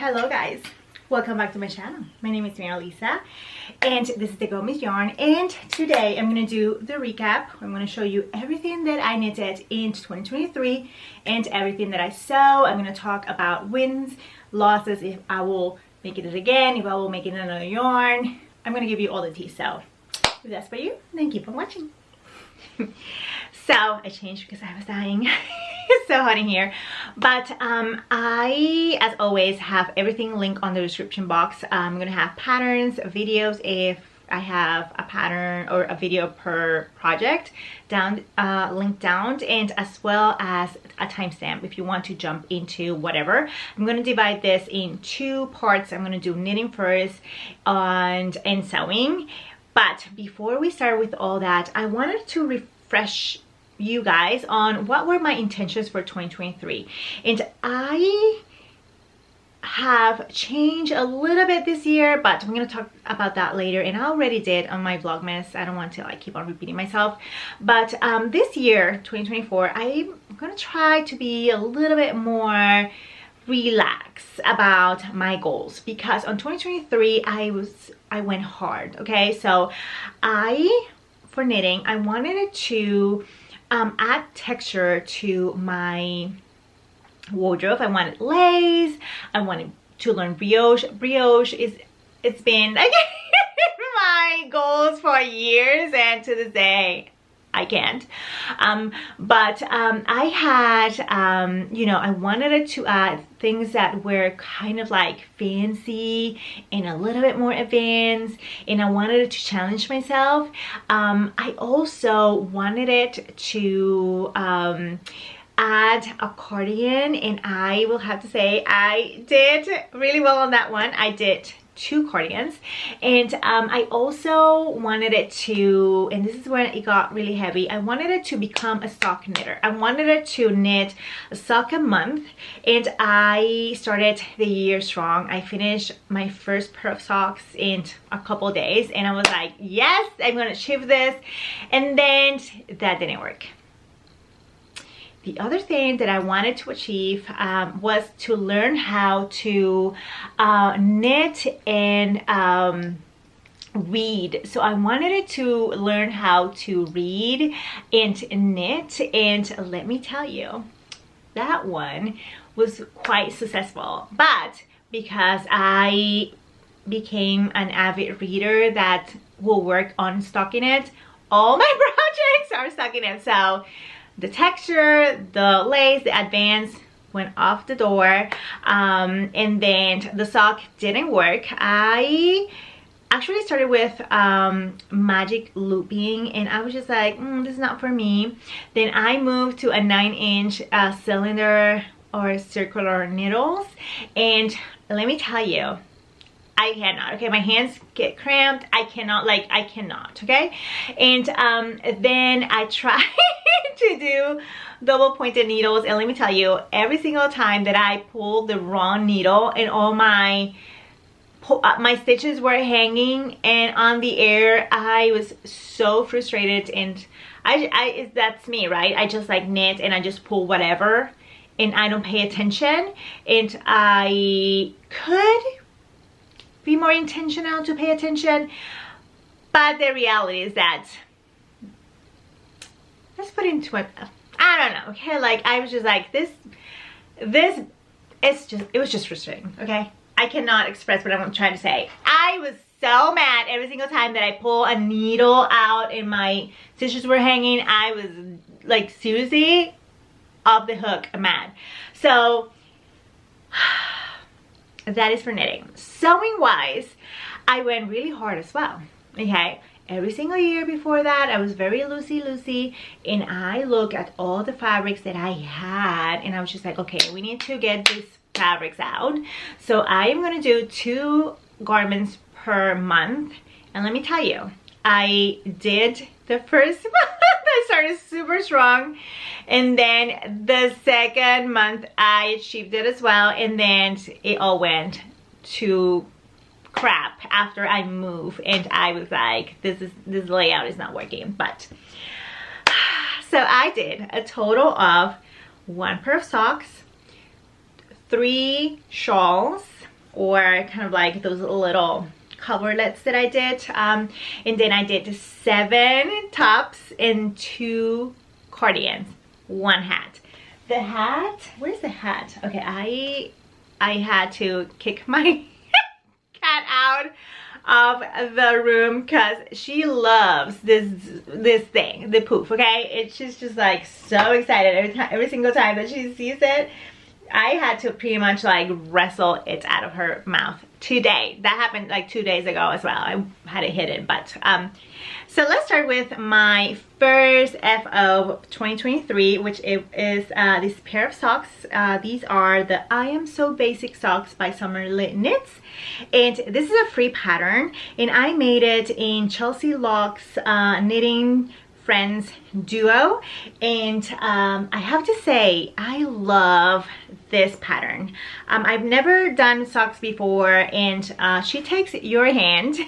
Hello guys, welcome back to my channel. My name is Marilisa and this is the Girl Miss Yarn, and today I'm going to do the recap. I'm going to show you everything that I knitted in 2023 and everything that I sew. I'm going to talk about wins, losses, if I will make it again, if I will make it another yarn. I'm going to give you all the tea, so if that's for you, then keep on watching. So I changed because I was dying. It's so hot in here, but I, as always, have everything linked on the description box. I'm gonna have patterns, videos if I have a pattern or a video per project down, linked down, and as well as a timestamp if you want to jump into whatever. I'm gonna divide this in two parts. I'm gonna do knitting first and sewing. But before we start with all that, I wanted to refresh you guys on what were my intentions for 2023, and I have changed a little bit this year, but I'm going to talk about that later, and I already did on my Vlogmas. I don't want to like keep on repeating myself, but this year 2024 I'm going to try to be a little bit more relaxed about my goals, because on 2023 I went hard. Okay, so for knitting, I wanted it to add texture to my wardrobe. I wanted lace. I wanted to learn brioche. Brioche it's been my goals for years, and to this day I can't. But I had, you know, I wanted it to add things that were kind of like fancy and a little bit more advanced, and I wanted it to challenge myself. I also wanted it to add a cardigan, and I will have to say I did really well on that one. I did 2 cardigans, and I also wanted it to, and this is when it got really heavy, I wanted it to become a sock knitter. I wanted it to knit a sock a month, and I started the year strong. I finished my first pair of socks in a couple days, and I was like, yes, I'm gonna achieve this, and then that didn't work. The other thing that I wanted to achieve was to learn how to knit and read. So I wanted it to learn how to read and knit, and let me tell you, that one was quite successful. But because I became an avid reader that will work on stockinette, all my projects are stockinette. So the texture, the lace, the advance went off the door, and then the sock didn't work. I actually started with magic looping, and I was just like, this is not for me. Then I moved to a 9-inch cylinder or circular needles, and let me tell you, I cannot. Okay, my hands get cramped. I cannot, okay? And then I tried to do double pointed needles, and let me tell you, every single time that I pulled the wrong needle and all my stitches were hanging and on the air, I was so frustrated. And that's me, right? I just like knit and I just pull whatever and I don't pay attention, and I could be more intentional to pay attention, but the reality is that, let's put into it, I don't know, okay? Like, I was just like, it was just frustrating, okay? I cannot express what I'm trying to say. I was so mad every single time that I pull a needle out and my stitches were hanging. I was like, seriously, off the hook, mad. So that is for knitting. Sewing wise, I went really hard as well, okay? Every single year before that, I was very loosey, and I look at all the fabrics that I had, and I was just like, okay, we need to get these fabrics out. So I am gonna do 2 garments per month, and let me tell you, I did the first month. I started super strong, and then the second month I achieved it as well, and then it all went to crap after I moved, and I was like, this layout is not working. But so I did a total of 1 pair of socks, 3 shawls, or kind of like those little coverlets that I did. And then I did 7 tops and 2 cardigans, 1 hat. The hat, where's the hat? Okay, I had to kick my cat out of the room because she loves this thing, the poof. Okay, she's just like so excited every single time that she sees it. I had to pretty much like wrestle it out of her mouth today. That happened like 2 days ago as well. I had it hidden, but so let's start with my first FO 2023, which is this pair of socks. These are the I Am So Basic socks by Summer Lit Knits, and this is a free pattern, and I made it in Chelsea Locke's knitting friends duo, and I have to say I love this pattern. I've never done socks before, and she takes your hand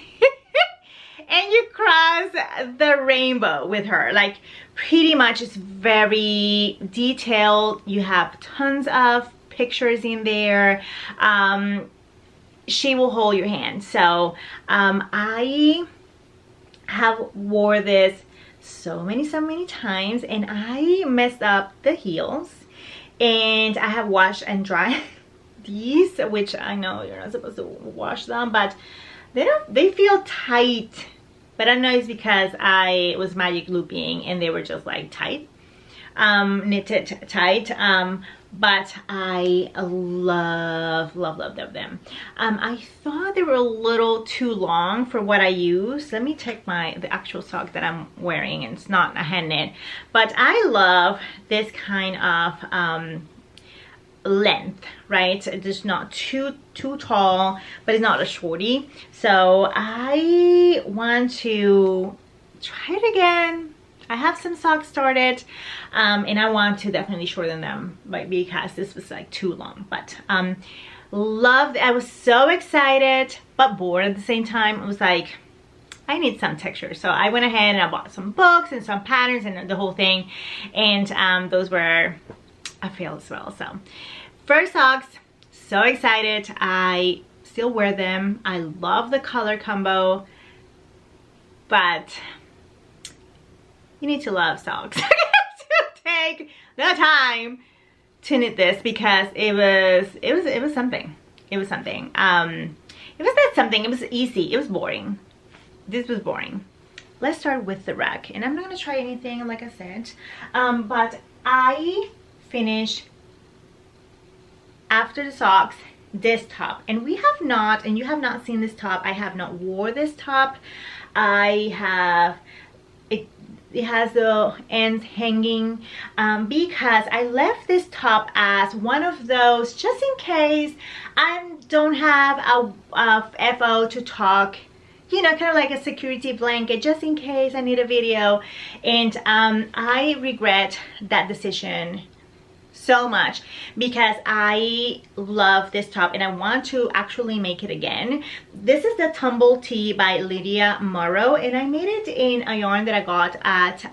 and you cross the rainbow with her. Like pretty much it's very detailed. You have tons of pictures in there. She will hold your hand. So I have wore this so many times, and I messed up the heels, and I have washed and dried these, which I know you're not supposed to wash them, but they feel tight, but I know it's because I was magic looping and they were just like tight, knitted tight. But I love them. I thought they were a little too long for what I use. Let me check the actual sock that I'm wearing, and it's not a hand knit, but I love this kind of length, right? It's just not too tall, but it's not a shorty. So I want to try it again. I have some socks started, and I want to definitely shorten them, like, because this was like too long. But loved, I was so excited but bored at the same time. I was like, I need some texture, so I went ahead and I bought some books and some patterns and the whole thing, and those were a fail as well. So first socks, so excited. I still wear them. I love the color combo, but you need to love socks to take the time to knit this, because it was something. It was something. It was not something. It was easy. It was boring. This was boring. Let's start with the rack, and I'm not gonna try anything, like I said, but I finished after the socks this top, and you have not seen this top. I have not wore this top. It has the ends hanging, because I left this top as one of those just in case I don't have a FO to talk, you know, kind of like a security blanket just in case I need a video. And I regret that decision so much, because I love this top and I want to actually make it again. This is the Tumble Tee by Lydia Morrow, and I made it in a yarn that I got at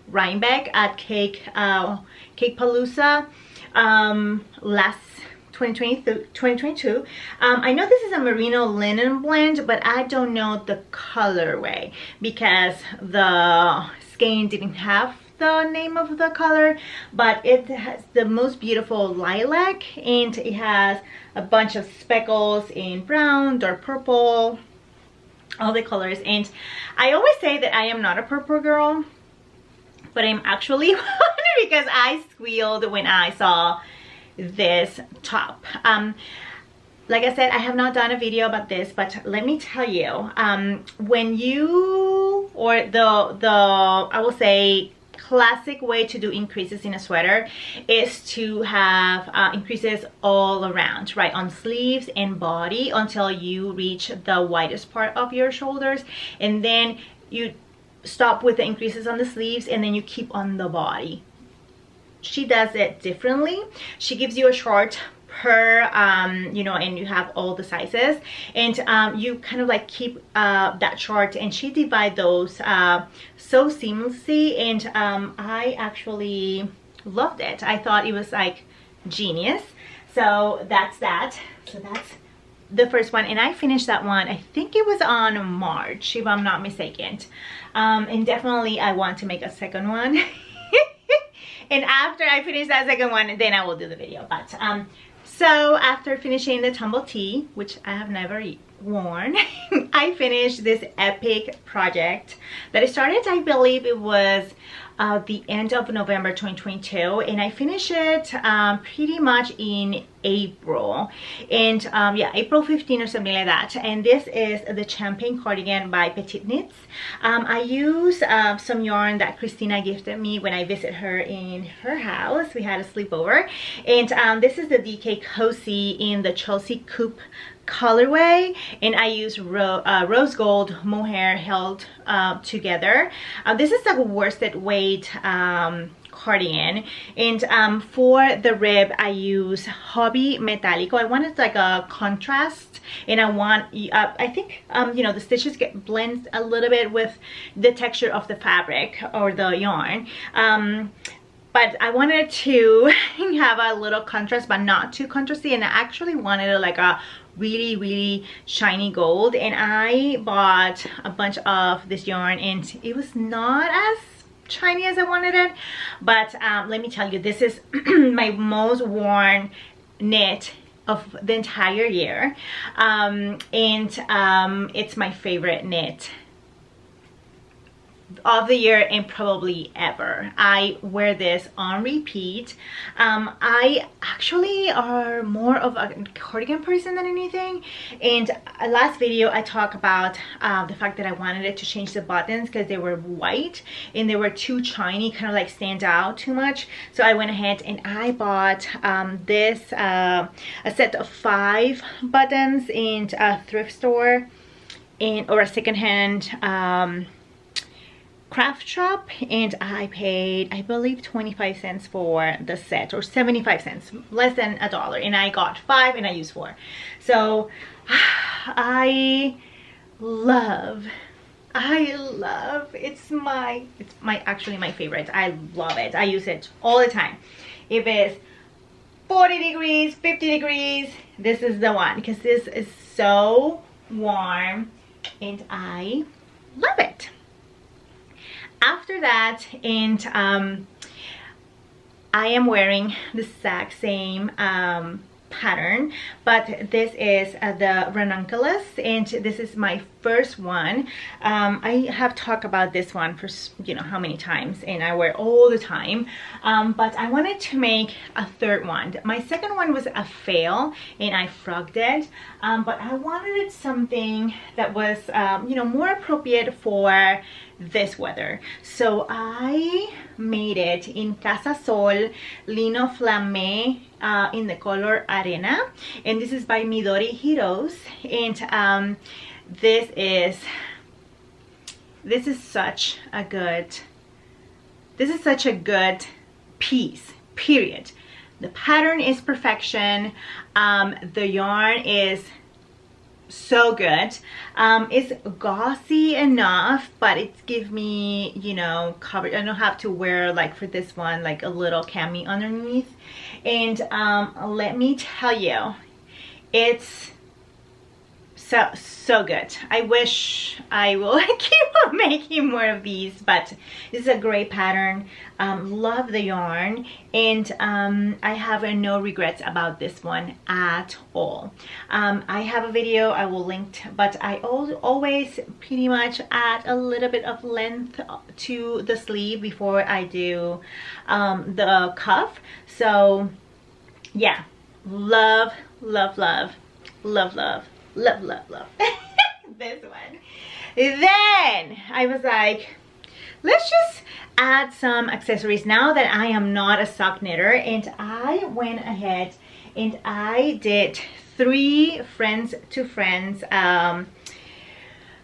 Rhinebeck at Cake Palooza last 2022. I know this is a merino linen blend, but I don't know the colorway because the skein didn't have the name of the color, but it has the most beautiful lilac, and it has a bunch of speckles in brown, dark purple, all the colors. And I always say that I am not a purple girl, but I'm actually one, because I squealed when I saw this top. Like I said, I have not done a video about this, but let me tell you, when you, or I will say, classic way to do increases in a sweater is to have increases all around, right, on sleeves and body until you reach the widest part of your shoulders, and then you stop with the increases on the sleeves, and then you keep on the body. She does it differently. She gives you a chart per you know, and you have all the sizes, and you kind of like keep that chart, and she divide those so seamlessly, and I actually loved it. I thought it was like genius. So that's that. So that's the first one, and I finished that one, I think it was on March, if I'm not mistaken. And definitely I want to make a second one. And after I finish that second one, then I will do the video. But so after finishing the Tumble Tee, which I have never worn, I finished this epic project that I started, I believe it was the end of November 2022, and I finished it pretty much in April, and yeah, April 15 or something like that. And this is the Champagne Cardigan by Petite Knits. I use some yarn that Christina gifted me when I visited her in her house. We had a sleepover, and this is the DK Cozy in the Chelsea Coupe colorway, and I use rose gold mohair held together. This is a worsted weight cardigan, and for the rib I use Hobby Metallico. I wanted like a contrast, and I want I think you know, the stitches get blend a little bit with the texture of the fabric or the yarn, but I wanted to have a little contrast but not too contrasty, and I actually wanted like a really shiny gold. And I bought a bunch of this yarn, and it was not as shiny as I wanted it, but let me tell you, this is my most worn knit of the entire year, and it's my favorite knit of the year and probably ever. I wear this on repeat. I actually are more of a cardigan person than anything, and last video I talked about the fact that I wanted it to change the buttons because they were white and they were too shiny, kind of like stand out too much. So I went ahead and I bought this a set of 5 buttons in a thrift store or a secondhand craft shop, and I paid, I believe, 25 cents for the set, or 75 cents, less than $1, and I got 5 and I used 4. So I love, it's actually my favorite. I love it. I use it all the time. If it's 40 degrees, 50 degrees, this is the one, because this is so warm and I love it. After that, and I am wearing the exact same pattern, but this is the Ranunculus, and this is my first one. I have talked about this one for you know how many times, and I wear it all the time, but I wanted to make a third one. My second one was a fail and I frogged it, but I wanted something that was you know, more appropriate for this weather. So I made it in Casa Sol Lino Flamme in the color Arena, and this is by Midori Heroes, and this is such a good piece, period. The pattern is perfection. The yarn is so good. It's gauzy enough, but it gives me, you know, coverage. I don't have to wear, like for this one, like a little cami underneath. And let me tell you, it's so good. I wish I will keep on making more of these, but this is a great pattern. Love the yarn, and I have no regrets about this one at all. I have a video I will link, but I always pretty much add a little bit of length to the sleeve before I do the cuff. So yeah, love this one. Then I was like, let's just add some accessories now that I am not a sock knitter, and I went ahead and I did 3 friends to friends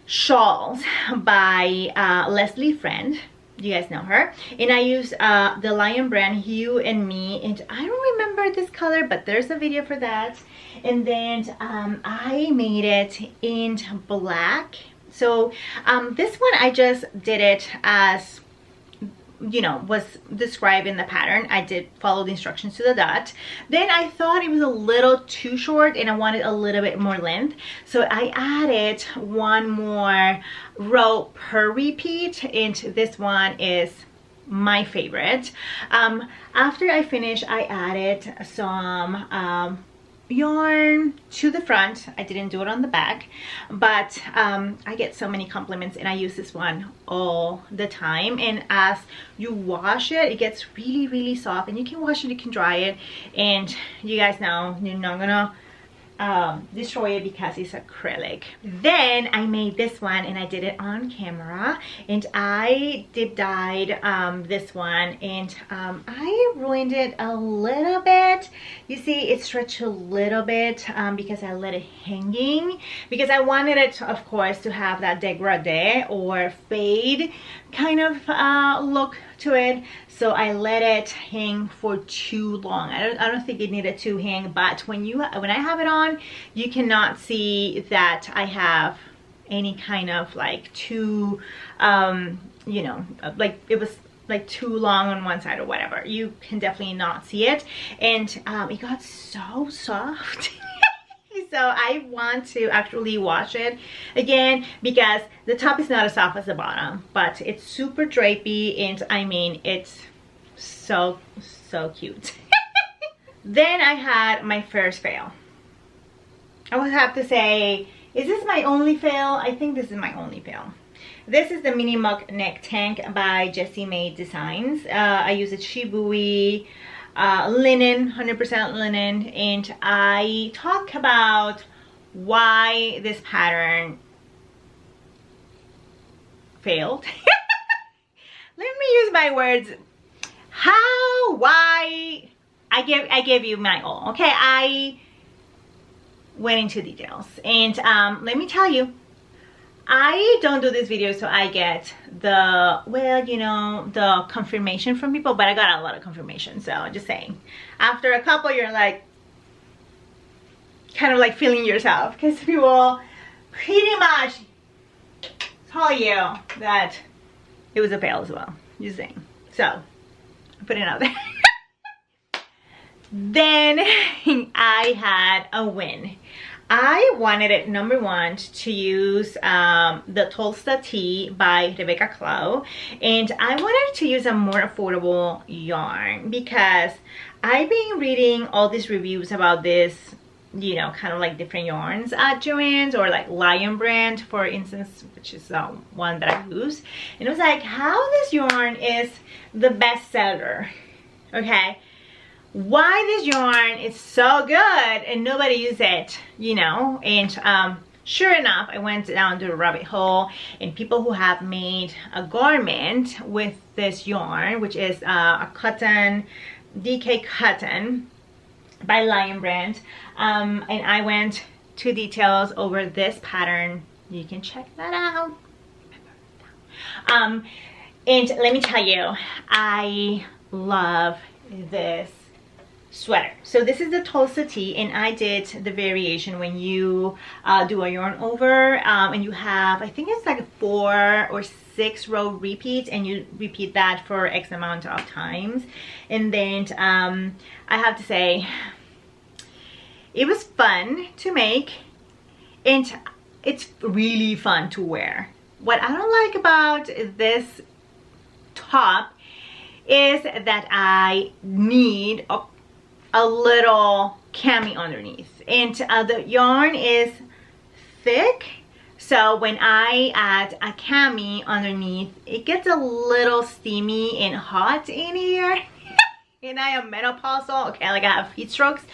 shawls by Leslie Friend. You guys know her, and I use the Lion brand You and Me, and I don't remember this color, but there's a video for that. And then I made it in black. So this one I just did it as you know, was described in the pattern. I did follow the instructions to the dot. Then I thought it was a little too short and I wanted a little bit more length, so I added one more row per repeat, and this one is my favorite. After I finished, I added some yarn to the front. I didn't do it on the back, but I get so many compliments and I use this one all the time, and as you wash it, it gets really soft, and you can wash it, you can dry it, and you guys know you're not gonna destroy it because it's acrylic. Then I made this one and I did it on camera, and I dip dyed this one, and I ruined it a little bit. You see it stretched a little bit because I let it hanging, because I wanted it, of course, to have that degradé or fade kind of look to it. So I let it hang for too long. I don't think it needed to hang, but when I have it on, you cannot see that I have any kind of like too you know, like it was like too long on one side or whatever. You can definitely not see it, and it got so soft. So I want to actually wash it again, because the top is not as soft as the bottom, but it's super drapey, and I mean, it's so cute. Then I had my first fail. I would have to say, is this my only fail? I think this is my only fail. This is the mini mock neck tank by Jessie Made Designs. I use a Shibui linen, 100% linen, and I talk about why this pattern failed. Let me use my words. How, why, I gave you my all, okay? I went into details, and let me tell you, I don't do this video so I get the, well, you know, the confirmation from people, but I got a lot of confirmation, so just saying. After a couple, you're like, kind of like feeling yourself, because people pretty much tell you that it was a fail as well, just saying. So, I'm putting it out there. Then I had a win. I wanted it, number one, to use the Tolsta Tee by Rebecca Clow, and I wanted to use a more affordable yarn because I've been reading all these reviews about this, you know, kind of like different yarns at Joann's, or like Lion brand, for instance, which is the one that I use, and it was like, how this yarn is the best seller, okay? Why this yarn is so good and nobody uses it, you know? And sure enough, I went down to a rabbit hole, and people who have made a garment with this yarn, which is a cotton, DK cotton by Lion brand, and I went to details over this pattern. You can check that out. And let me tell you, I love this sweater. So this is the Tolsta Tee, and I did the variation when you do a yarn over, and you have, I think it's like a 4 or 6 row repeat, and you repeat that for X amount of times. And then I have to say, it was fun to make, and it's really fun to wear. What I don't like about this top is that I need a little cami underneath, and the yarn is thick, so when I add a cami underneath, it gets a little steamy and hot in here. And I am menopausal, okay, like I have heat strokes,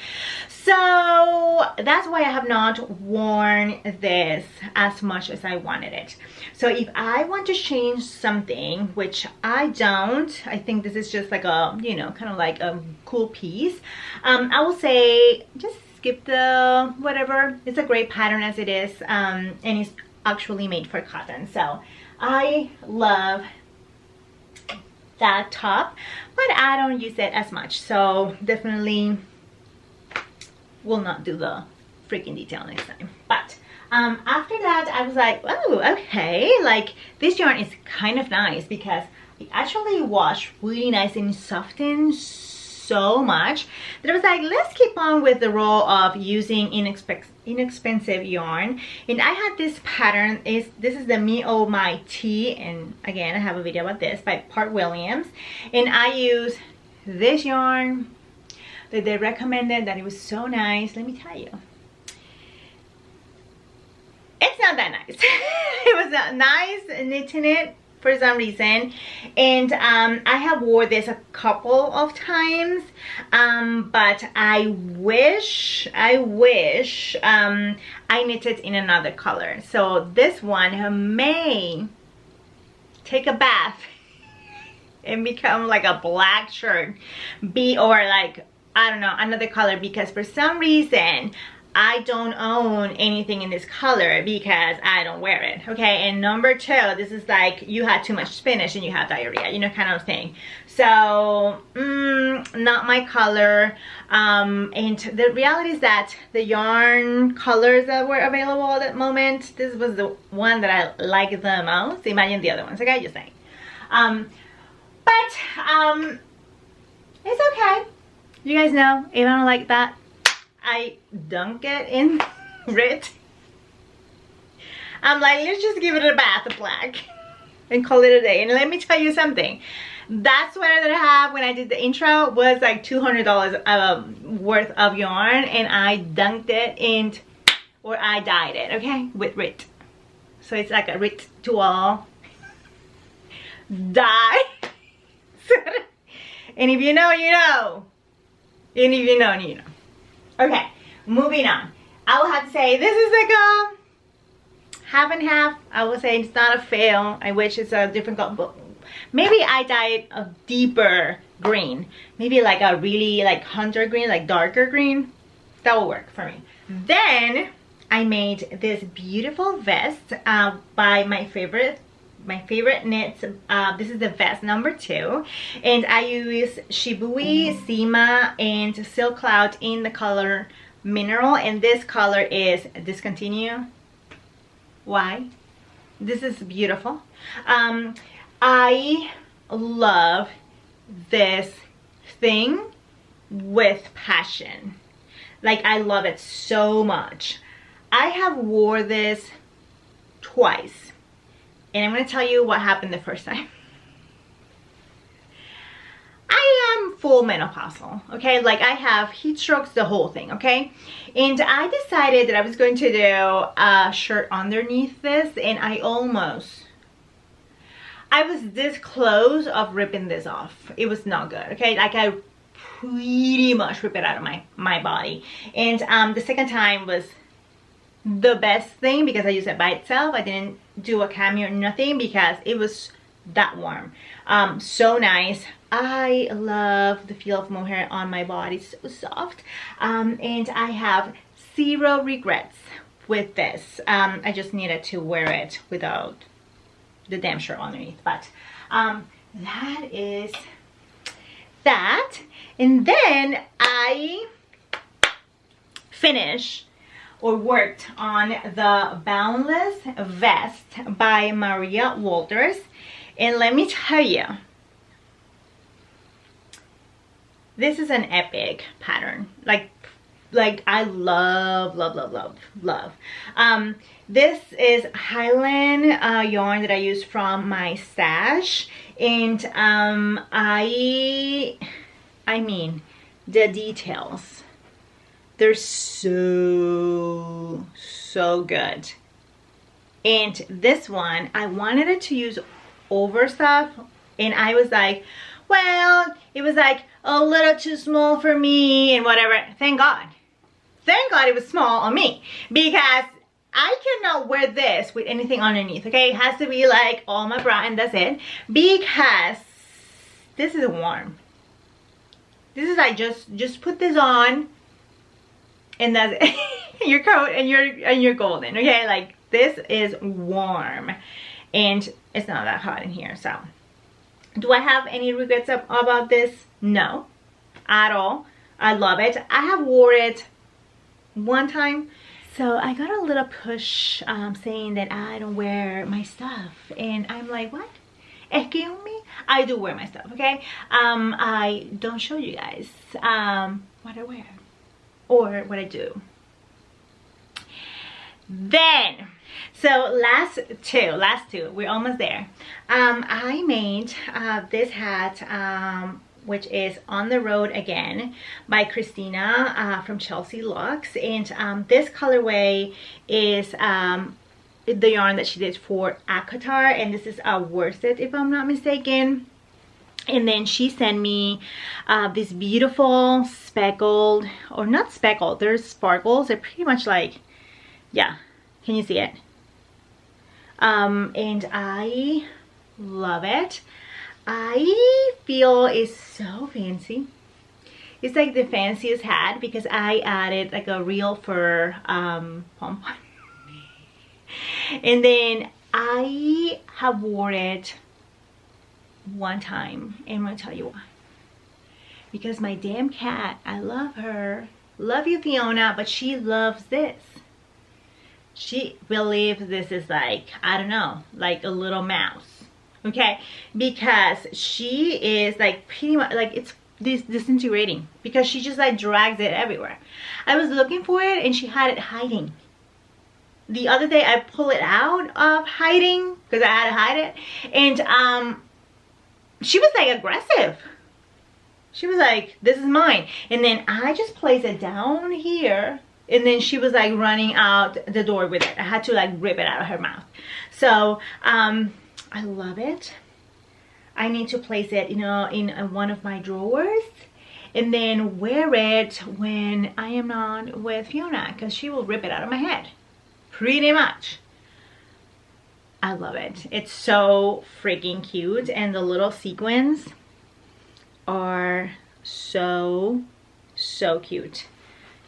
so that's why I have not worn this as much as I wanted it. So if I want to change something, which I don't, I think this is just like a, you know, kind of like a cool piece, I will say just skip the whatever. It's a great pattern as it is, and it's actually made for cotton, so I love that top, but I don't use it as much, so definitely will not do the freaking detail next time. But after that, I was like, oh, okay, like this yarn is kind of nice, because it actually washed really nice and softened so much that I was like, let's keep on with the role of using inexpensive yarn. And I had this pattern, this is the Me Oh My Tea, and again I have a video about this, by Part Williams, and I use this yarn that they recommended, that it was so nice. Let me tell you, it's not that nice. It was not nice knitting it for some reason, and I have wore this a couple of times, but I wish I knitted in another color. So this one may take a bath and become like a black shirt, or like, I don't know, another color, because for some reason I don't own anything in this color because I don't wear it, okay? And number two, this is like you had too much spinach and you have diarrhea, you know, kind of thing. So not my color. And the reality is that the yarn colors that were available at that moment, this was the one that I liked the most. Imagine the other ones, okay? Just saying. But it's okay. You guys know, if I don't like that, I dunk it in red. I'm like, let's just give it a bath of black and call it a day. And let me tell you something, that sweater that I have when I did the intro was like $200 worth of yarn, and I dunked it in, or I dyed it, okay, with RIT. So it's like a RIT to all dye. And if you know, you know. And if you know, you know. Okay, moving on. I will have to say this is like a half and half. I will say it's not a fail. I wish it's a different color. Maybe I dyed a deeper green. Maybe like a really like hunter green, like darker green. That will work for me. Then I made this beautiful vest by my favorite knits. This is the vest number 2, and I use Shibui, Sima, and Silk Cloud in the color Mineral, and this color is Discontinue. Why? This is beautiful. I love this thing with passion. Like, I love it so much. I have wore this twice. And I'm going to tell you what happened the first time. I am full menopausal, okay? Like, I have heat strokes, the whole thing, okay? And I decided that I was going to do a shirt underneath this, and I was this close of ripping this off. It was not good, okay? Like, I pretty much ripped it out of my body. And the second time was the best thing because I used it by itself. I didn't do a cameo or nothing because it was that warm. So nice. I love the feel of mohair on my body. It's so soft. And I have 0 regrets with this. I just needed to wear it without the damn shirt underneath. But that is that. And then I finished or worked on the Boundless Vest by Maria Walters, and let me tell you, this is an epic pattern. Like I love. This is Highland yarn that I use from my stash, and I mean, the details, they're so good. And this one, I wanted it to use over stuff, and I was like, well, it was like a little too small for me and whatever. Thank God it was small on me, because I cannot wear this with anything underneath, okay? It has to be like all my bra and that's it, because this is warm. This is like just put this on and that's it. Your coat and you're golden, okay? Like, this is warm and it's not that hot in here. So do I have any regrets about this? No, at all. I love it. I have wore it one time, so I got a little push saying that I don't wear my stuff, and I'm like, what? excuse me, I do wear my stuff, okay? I don't show you guys what I wear or what I do. Then, so last two, we're almost there. I made this hat, which is On the Road Again by Christina from Chelsea Lux, and this colorway is the yarn that she did for Akatar, and this is a worsted if I'm not mistaken. And then she sent me this beautiful speckled, or not speckled, there's sparkles, they're pretty much like, yeah, can you see it? And I love it. I feel it's so fancy. It's like the fanciest hat because I added like a real fur pom-pom. And then I have worn it one time, and I'm gonna tell you why. Because my damn cat, I love her, love you Fiona, but she loves this. She believes this is like, I don't know, like a little mouse, okay? Because she is like pretty much like, it's disintegrating because she just like drags it everywhere. I was looking for it and she had it hiding. The other day I pulled it out of hiding because I had to hide it, and she was like aggressive. She was like, this is mine. And then I just placed it down here, and then she was like running out the door with it. I had to like rip it out of her mouth. So I love it. I need to place it, you know, in one of my drawers, and then wear it when I am not with Fiona, because she will rip it out of my head pretty much. I love it. It's so freaking cute, and the little sequins are so cute.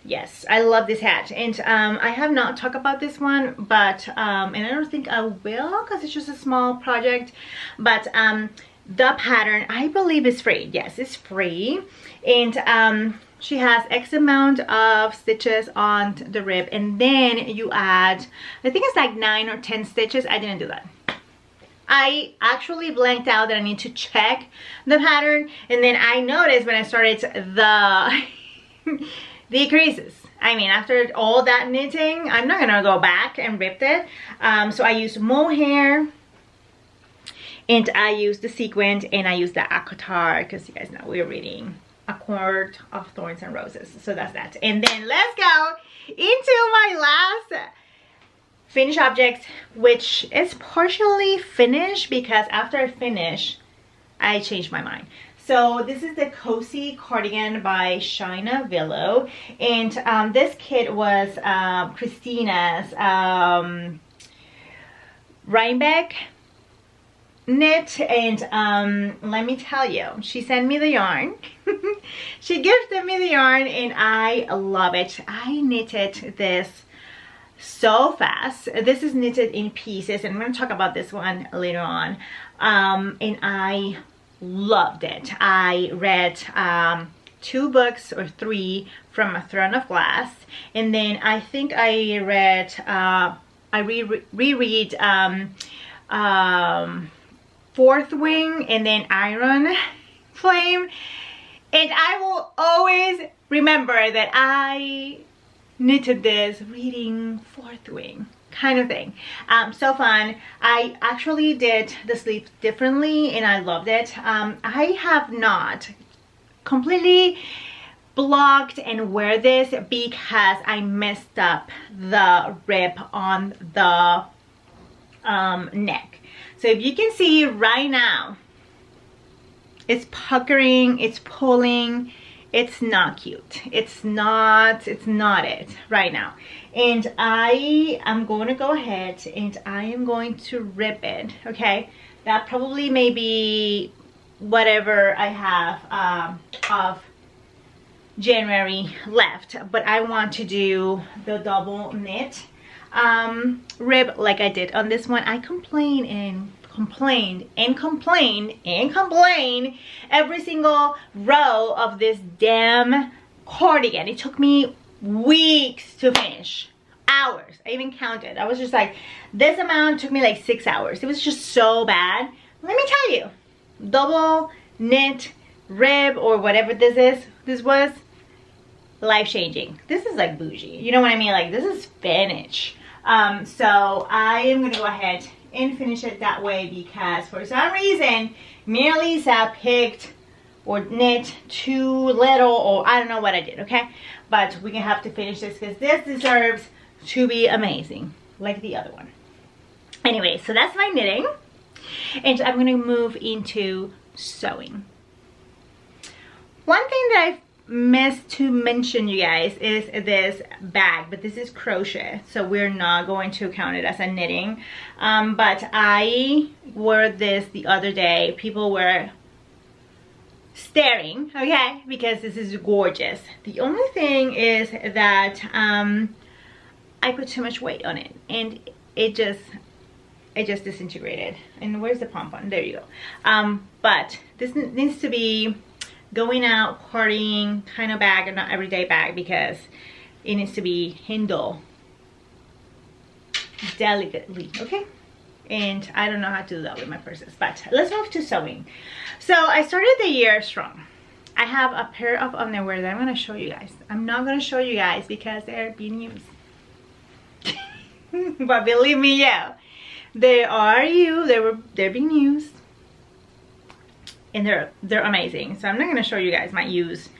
Yes, I love this hat, and I have not talked about this one, but and I don't think I will because it's just a small project, but the pattern I believe is free. Yes, it's free, and she has X amount of stitches on the rib, and then you add, I think it's like 9 or 10 stitches. I didn't do that. I actually blanked out that I need to check the pattern, and then I noticed when I started the creases. I mean, after all that knitting, I'm not gonna go back and rip it. So I used mohair, and I used the sequin, and I used the Akatar, because you guys know we're reading A Court of Thorns and Roses. So that's that. And then let's go into my last finished object, which is partially finished because after I finish, I changed my mind. So this is the Cozy Cardigan by Shina Willow, and this kit was Christina's Rhinebeck knit, and let me tell you, she sent me the yarn. She gifted me the yarn, and I love it. I knitted this so fast. This is knitted in pieces, and I'm going to talk about this one later on, and I loved it. I read 2 books or 3 from A Throne of Glass, and then I think I read reread Fourth Wing, and then Iron Flame, and I will always remember that I knitted this reading Fourth Wing kind of thing. So fun. I actually did the sleeve differently, and I loved it. I have not completely blocked and wear this because I messed up the rib on the neck. So if you can see right now, it's puckering, it's pulling, it's not cute. It's not it right now. And I am going to go ahead and I am going to rip it, okay? That probably may be whatever I have of January left, but I want to do the double knit rib like I did on this one. I complained and complained and complained and complained every single row of this damn cardigan. It took me weeks to finish, hours. I even counted. I was just like, this amount took me like 6 hours. It was just so bad. let me tell you, double knit rib or whatever this was life-changing. This is like bougie, you know what I mean? Like, this is spinach. So I am gonna go ahead and finish it that way because for some reason Marilisa picked or knit too little, or I don't know what I did, okay? But we're gonna have to finish this because this deserves to be amazing like the other one. Anyway, so that's my knitting, and I'm gonna move into sewing. One thing that I missed to mention, you guys, is this bag, but this is crochet, so we're not going to count it as a knitting. But I wore this the other day. People were staring, okay, because this is gorgeous. The only thing is that I put too much weight on it, and it just disintegrated. And where's the pom-pom? There you go. But this needs to be going out partying kind of bag and not everyday bag, because it needs to be handled delicately, okay? And I don't know how to do that with my purses. But let's move to sewing. So I started the year strong. I have a pair of underwear that I'm going to show you guys. I'm not going to show you guys because they're being used. But believe me, yeah, they're being used, and they're amazing. So I'm not going to show you guys my used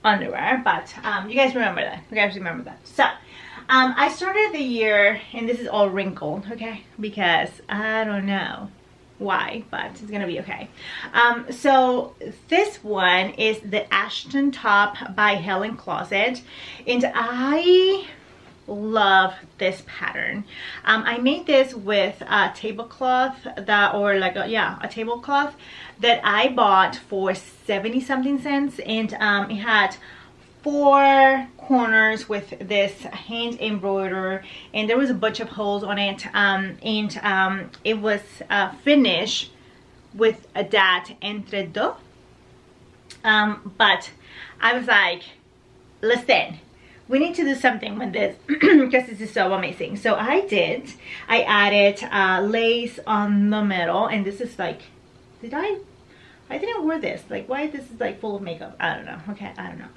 underwear, but you guys remember that. You guys remember that. So I started the year, and this is all wrinkled, okay, because I don't know why, but it's gonna be okay. So this one is the Ashton top by Helen Closet, and I love this pattern. I made this with a tablecloth a tablecloth that I bought for 70 something cents, and it had 4 corners with this hand embroider, and there was a bunch of holes on it, and it was finished with that entredo. But I was like, listen, we need to do something with this because this is so amazing. So I added lace on the middle, and this is like, I didn't wear this. Like, why this is like full of makeup? I don't know. Okay, I don't know.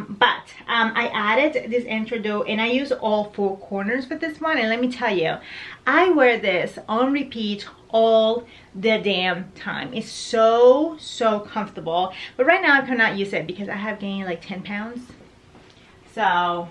But I added this entredo, and I use all 4 corners with this one. And let me tell you, I wear this on repeat all the damn time. It's so comfortable. But right now I cannot use it because I have gained like 10 pounds. So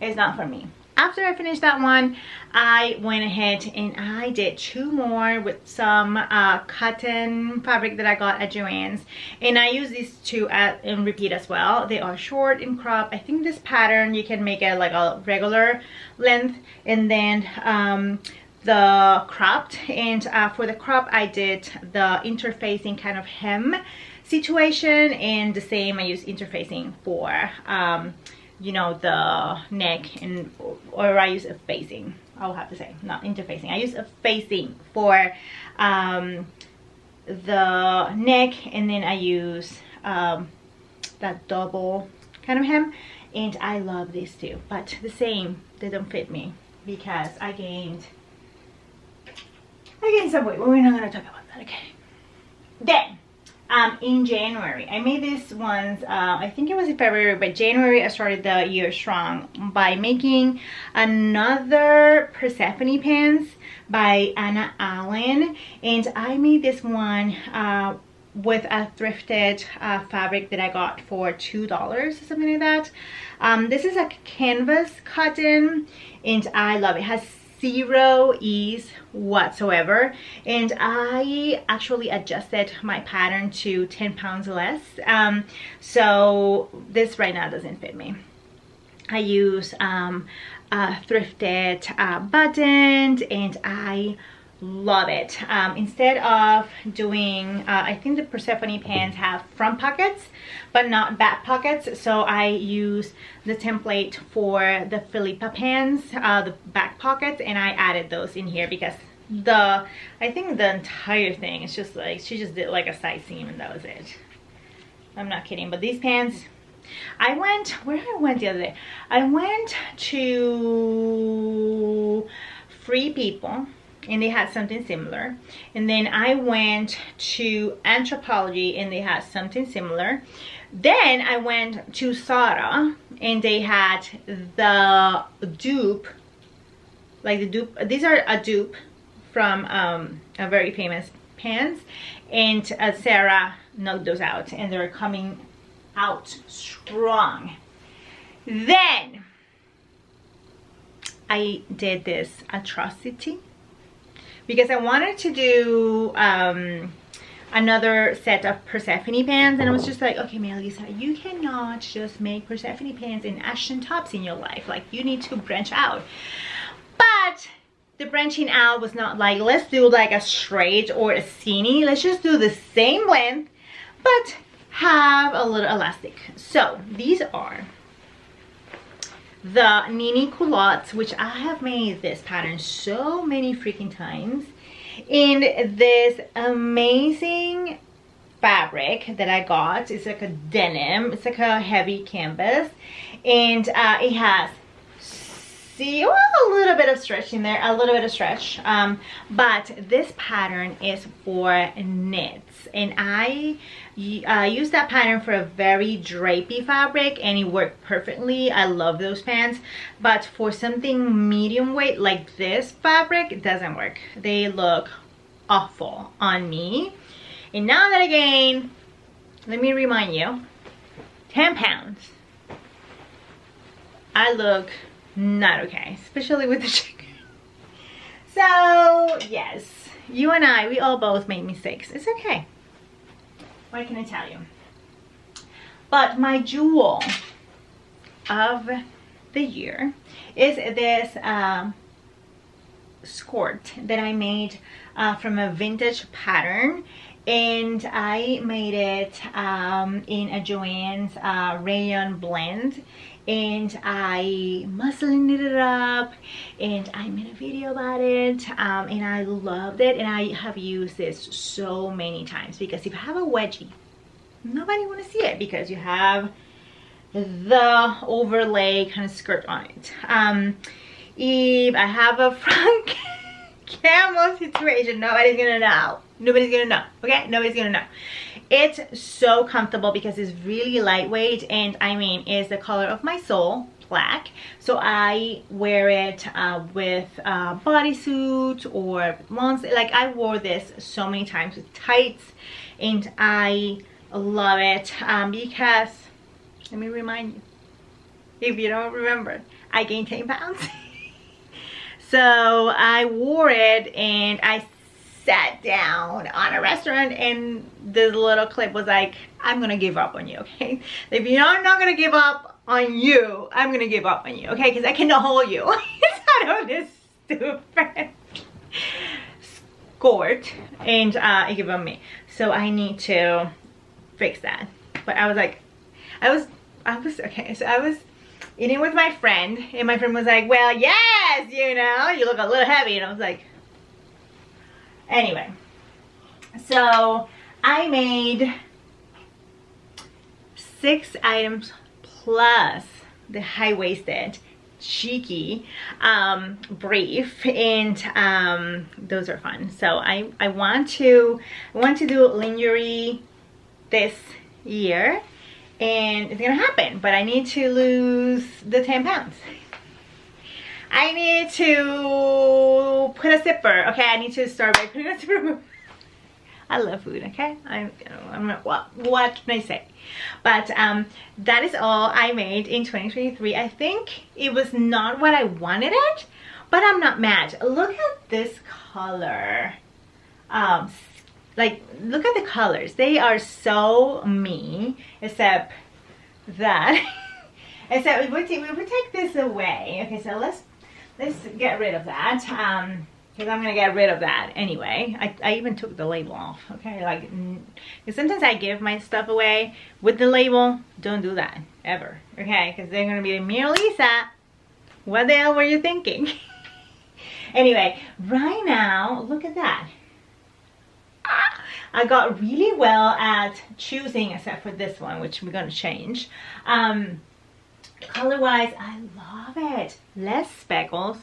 it's not for me. After I finished that one, I went ahead and I did 2 more with some cotton fabric that I got at Joann's, and I use these 2 in repeat as well. They are short and crop. I think this pattern you can make it like a regular length, and then the cropped, and for the crop I did the interfacing kind of hem situation, and the same I use interfacing for you know, the neck, or I use a facing. I'll have to say, not interfacing. I use a facing for the neck, and then I use that double kind of hem, and I love these 2. But the same, they don't fit me because I gained some weight. Well, we're not gonna talk about that, okay? Then in January, I made these ones, I think it was in February, but January I started the year strong by making another Persephone pants by Anna Allen, and I made this one with a thrifted fabric that I got for $2 or something like that. This is a canvas cotton, and I love it. It has 0 ease whatsoever, and I actually adjusted my pattern to 10 pounds less, so this right now doesn't fit me. I use thrifted buttons, and I love it. Instead of doing I think the Persephone pants have front pockets but not back pockets, so I use the template for the Philippa pants, the back pockets, and I added those in here because I think the entire thing is just like, she just did like a side seam and that was it. I'm not kidding. But these pants, I went the other day, I went to Free People, and they had something similar. And then I went to Anthropologie and they had something similar. Then I went to Zara and they had the dupe, like the dupe. These are a dupe from a very famous pants, and Sarah knocked those out and they're coming out strong. Then I did this atrocity because I wanted to do another set of Persephone pants, and I was just like, okay, Marilisa, you cannot just make Persephone pants and Ashton tops in your life. Like, you need to branch out. But the branching out was not like, let's do like a straight or a skinny. Let's just do the same length, but have a little elastic. So these are the Ninni Culottes, which I have made this pattern so many freaking times, in this amazing fabric that I got. It's like a denim, it's like a heavy canvas, and it has, see, well, a little bit of stretch in there, a little bit of stretch, but this pattern is for knits, and I used that pattern for a very drapey fabric and it worked perfectly. I love those pants, but for something medium weight like this fabric, it doesn't work. They look awful on me. And now that I gained, let me remind you, 10 pounds, I look not okay, especially with the chicken. So yes, you and I, we all both make mistakes. It's okay. What can I tell you? But my jewel of the year is this skirt that I made from a vintage pattern, and I made it in a Joann's rayon blend, and I muscling it up, and I made a video about it, and I loved it, and I have used this so many times, because if I have a wedgie, nobody want to see it because you have the overlay kind of skirt on it. If I have a front camo situation, nobody's gonna know. Nobody's gonna know, okay? Nobody's gonna know. It's so comfortable because it's really lightweight, and I mean, it's the color of my soul, black. So I wear it with a bodysuit or long, like I wore this so many times with tights, and I love it because, let me remind you, if you don't remember, I gained 10 pounds. So I wore it and I sat down on a restaurant, and this little clip was like, I'm gonna give up on you, okay? If you're not gonna give up on you, I'm gonna give up on you, okay? Because I cannot hold you. Instead of this stupid skirt, and it gave up me. So I need to fix that. But I was like, I was okay, so I was eating with my friend, and my friend was like, well, yes, you know, you look a little heavy, and I was like, anyway, so I made 6 items plus the high-waisted cheeky brief, and those are fun. So I want to do lingerie this year, and it's gonna happen, but I need to lose the 10 pounds. I need to put a zipper, okay? I need to start by putting a zipper. I love food, okay? What can I say? But that is all I made in 2023. I think it was not what I wanted it, but I'm not mad. Look at this color. Like, look at the colors. They are so me, except that, except we would take this away. Okay, so let's get rid of that, because I'm gonna get rid of that anyway. I even took the label off, okay? Like, sometimes I give my stuff away with the label. Don't do that, ever, okay? Because they're gonna be like, Marilisa, what the hell were you thinking? Anyway, right now, look at that. I got really well at choosing, except for this one, which we're gonna change. Color wise, I love it. Less speckles,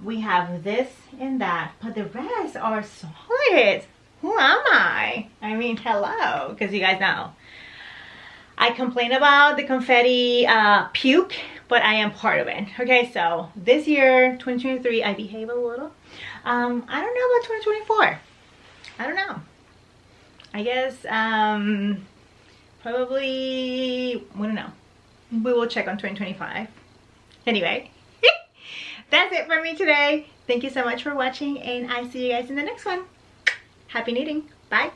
we have this and that, but the rest are solid. Who am I? I mean, hello, because you guys know I complain about the confetti puke, but I am part of it. Okay, so this year, 2023, I behave a little. I don't know about 2024. I don't know. I guess probably, we don't know. We will check on 2025. Anyway, that's it for me today. Thank you so much for watching, and I see you guys in the next one. Happy knitting. Bye.